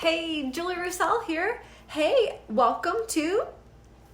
Hey, Julie Roussel here. Hey, welcome to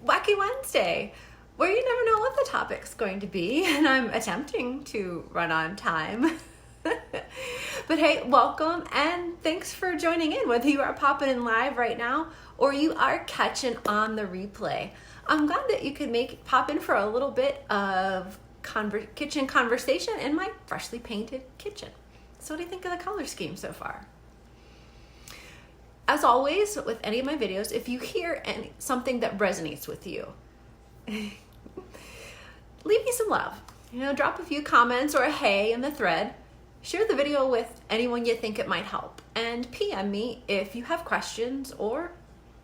Wacky Wednesday, where you never know what the topic's going to be, and I'm attempting to run on time. But hey, welcome, and thanks for joining in, whether you are popping in live right now or you are catching on the replay. I'm glad that you could pop in for a little bit of kitchen conversation in my freshly painted kitchen. So what do you think of the color scheme so far? As always, with any of my videos, if you hear something that resonates with you, leave me some love. Drop a few comments or a hey in the thread. Share the video with anyone you think it might help. And PM me if you have questions or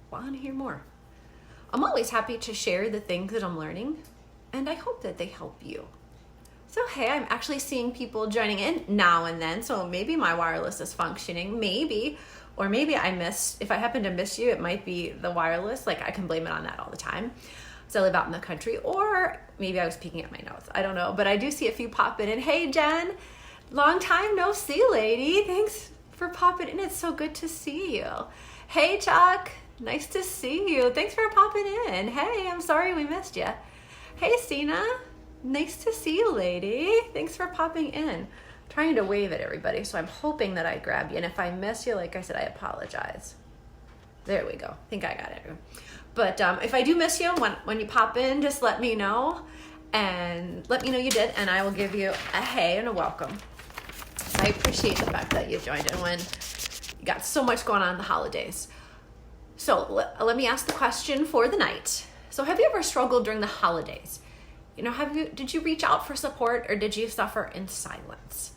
want to hear more. I'm always happy to share the things that I'm learning, and I hope that they help you. So hey, I'm actually seeing people joining in now and then, so maybe my wireless is functioning, maybe. Or maybe if I happen to miss you, it might be the wireless. Like, I can blame it on that all the time. So I live out in the country. Or maybe I was peeking at my notes. I don't know. But I do see a few popping in. Hey, Jen. Long time no see, lady. Thanks for popping in. It's so good to see you. Hey, Chuck. Nice to see you. Thanks for popping in. Hey, I'm sorry we missed you. Hey, Sina. Nice to see you, lady. Thanks for popping in. Trying to wave at everybody, so I'm hoping that I grab you. And if I miss you, like I said, I apologize. There we go. I think I got it. But if I do miss you, when you pop in, just let me know. And let me know you did, and I will give you a hey and a welcome. I appreciate the fact that you joined in when you got so much going on in the holidays. So let me ask the question for the night. So have you ever struggled during the holidays? Did you reach out for support, or did you suffer in silence?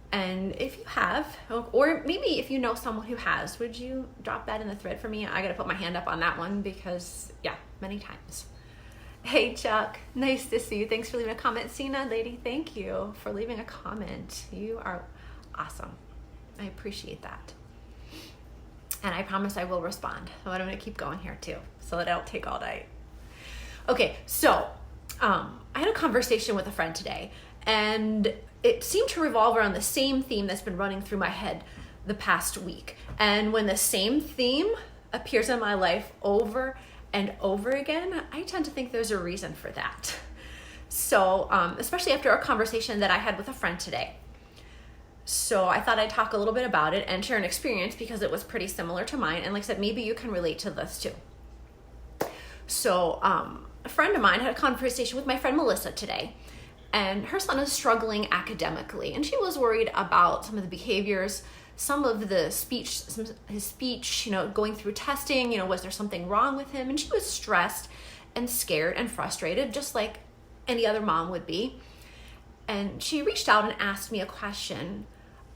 And if you have, or maybe if you know someone who has, would you drop that in the thread for me? I got to put my hand up on that one because, yeah, many times. Hey, Chuck. Nice to see you. Thanks for leaving a comment. Sina, lady, thank you for leaving a comment. You are awesome. I appreciate that. And I promise I will respond. But I'm going to keep going here, too, so that I don't take all night. Okay, so I had a conversation with a friend today, and it seemed to revolve around the same theme that's been running through my head the past week. And when the same theme appears in my life over and over again, I tend to think there's a reason for that. So, especially after a conversation that I had with a friend today. So I thought I'd talk a little bit about it and share an experience because it was pretty similar to mine. And like I said, maybe you can relate to this too. So, a friend of mine had a conversation with my friend Melissa today, and her son is struggling academically, and she was worried about some of the behaviors, some of his speech, going through testing, was there something wrong with him? And she was stressed and scared and frustrated, just like any other mom would be. And she reached out and asked me a question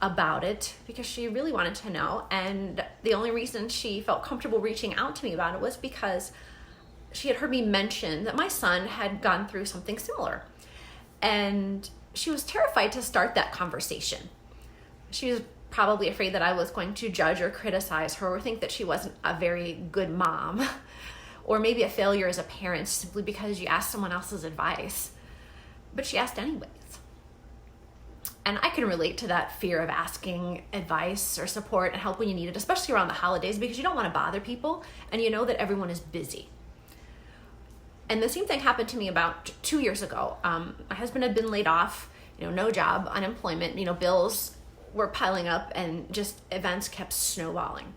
about it because she really wanted to know. And the only reason she felt comfortable reaching out to me about it was because she had heard me mention that my son had gone through something similar. And she was terrified to start that conversation. She was probably afraid that I was going to judge or criticize her or think that she wasn't a very good mom or maybe a failure as a parent simply because you asked someone else's advice. But she asked anyways. And I can relate to that fear of asking advice or support and help when you need it, especially around the holidays, because you don't want to bother people and you know that everyone is busy. And the same thing happened to me about 2 years ago. My husband had been laid off, no job, unemployment, bills were piling up, and just events kept snowballing.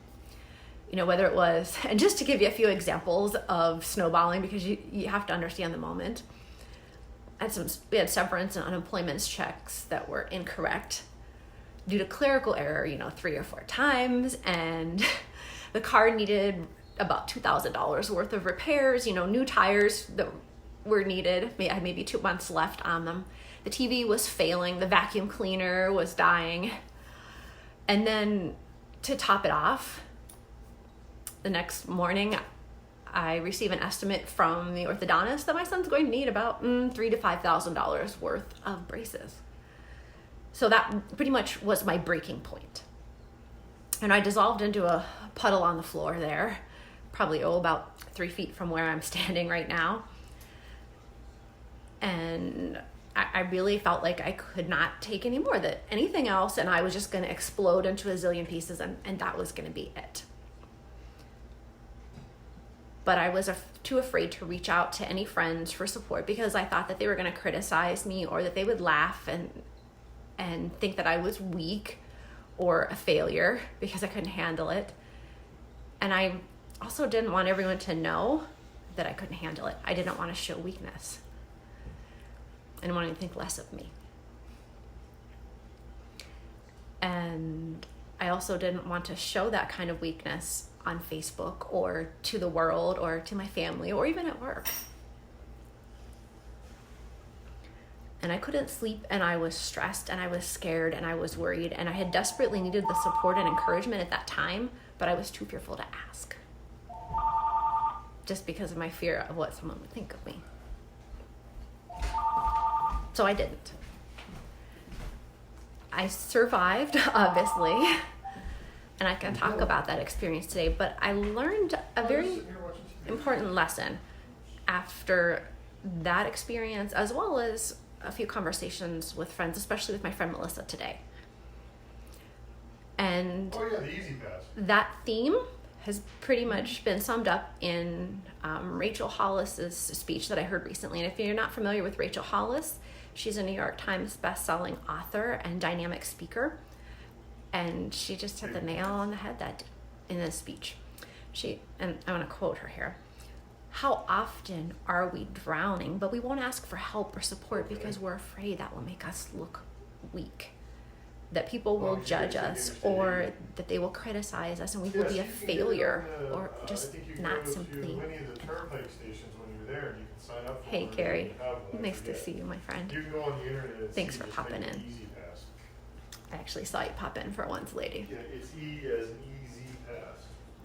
Whether it was, and just to give you a few examples of snowballing, because you have to understand the moment. We had severance and unemployment checks that were incorrect due to clerical error, 3 or 4 times, and the car needed about $2,000 worth of repairs, new tires that were needed. I had maybe 2 months left on them. The TV was failing. The vacuum cleaner was dying. And then to top it off, the next morning, I receive an estimate from the orthodontist that my son's going to need about $3,000 to $5,000 worth of braces. So that pretty much was my breaking point. And I dissolved into a puddle on the floor there, probably about 3 feet from where I'm standing right now. And I really felt like I could not take any more than anything else, and I was just going to explode into a zillion pieces, and that was going to be it. But I was too afraid to reach out to any friends for support because I thought that they were going to criticize me, or that they would laugh and think that I was weak or a failure because I couldn't handle it. And I also didn't want everyone to know that I couldn't handle it. I didn't want to show weakness. I didn't want to think less of me. And I also didn't want to show that kind of weakness on Facebook or to the world or to my family or even at work. And I couldn't sleep, and I was stressed, and I was scared, and I was worried, and I had desperately needed the support and encouragement at that time, but I was too fearful to ask. Just because of my fear of what someone would think of me. So I didn't. I survived, obviously, and I can talk about that experience today, but I learned a very important lesson after that experience, as well as a few conversations with friends, especially with my friend Melissa today. And the Easy Pass. That theme has pretty much been summed up in Rachel Hollis's speech that I heard recently. And if you're not familiar with Rachel Hollis, she's a New York Times best-selling author and dynamic speaker. And she just hit the nail on the head that in this speech. And I want to quote her here. How often are we drowning, but we won't ask for help or support because we're afraid that will make us look weak, that people will judge us, or that they will criticize us and we will be a failure, or just not simply. Hey Gary, nice to see you, my friend. You can go on the internet. Thanks for popping in. I actually saw you pop in for once, lady. Yeah, it's E as an easy pass.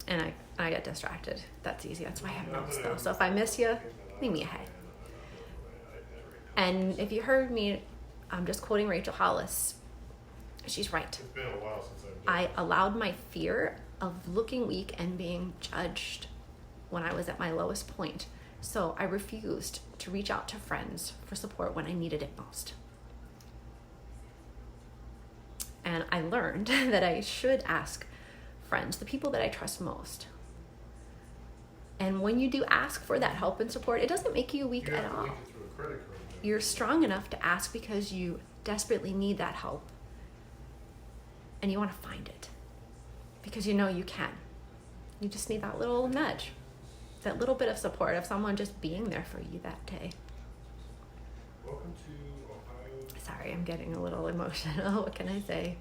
And I got distracted. That's easy. That's why I have notes though. So if I miss you, leave me a hey. And if you heard me, I'm just quoting Rachel Hollis. She's right. It's been a while since I allowed my fear of looking weak and being judged when I was at my lowest point. So I refused to reach out to friends for support when I needed it most. And I learned that I should ask friends, the people that I trust most. And when you do ask for that help and support, it doesn't make you weak at all. You're strong enough to ask because you desperately need that help. And you want to find it because you know you can. You just need that little nudge, that little bit of support of someone just being there for you that day. Welcome to Ohio. Sorry, I'm getting a little emotional. What can I say?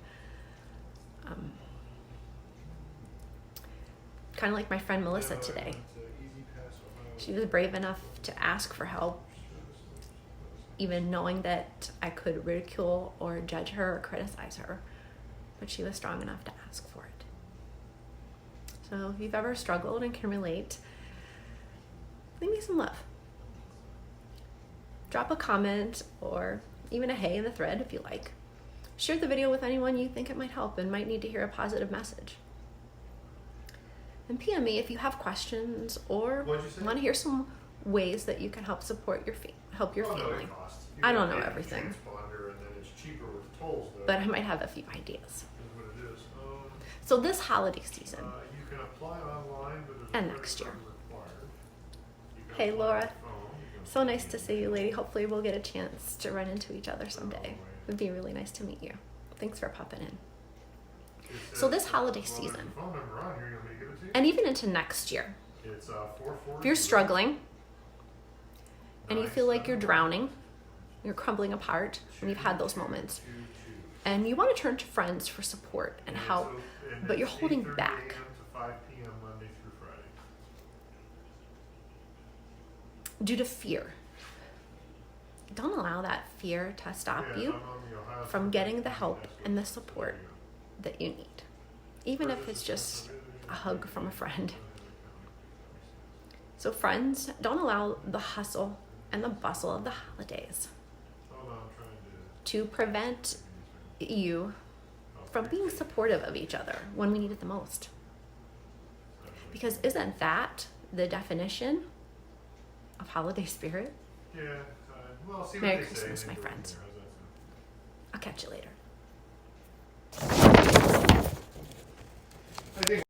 Kind of like my friend Melissa today. She was brave enough to ask for help, even knowing that I could ridicule or judge her or criticize her. But she was strong enough to ask for it. So if you've ever struggled and can relate, leave me some love. Drop a comment or even a hey in the thread if you like. Share the video with anyone you think it might help and might need to hear a positive message. And PM me if you have questions or want to hear some ways that you can help support your family. I don't know everything, and then it's cheaper with tolls, though. but I might have a few ideas. Is what it is. So this holiday season You can apply online, but and next year. Hey Laura, so nice to see you, lady. Hopefully we'll get a chance to run into each other someday. It'd be really nice to meet you. Thanks for popping in. So this holiday season, and even into next year, if you're struggling and you feel like you're drowning, you're crumbling apart, and you've had those moments, and you want to turn to friends for support and help, but you're holding back, due to fear, don't allow that fear to stop you from getting the help and the support that you need, even if it's just a hug from a friend. So friends, don't allow the hustle and the bustle of the holidays to prevent you from being supportive of each other when we need it the most. Because isn't that the definition of holiday spirit? Yeah, Well, see what Merry they say, Christmas, and my then go from friends. there. How's that sound? I'll catch you later.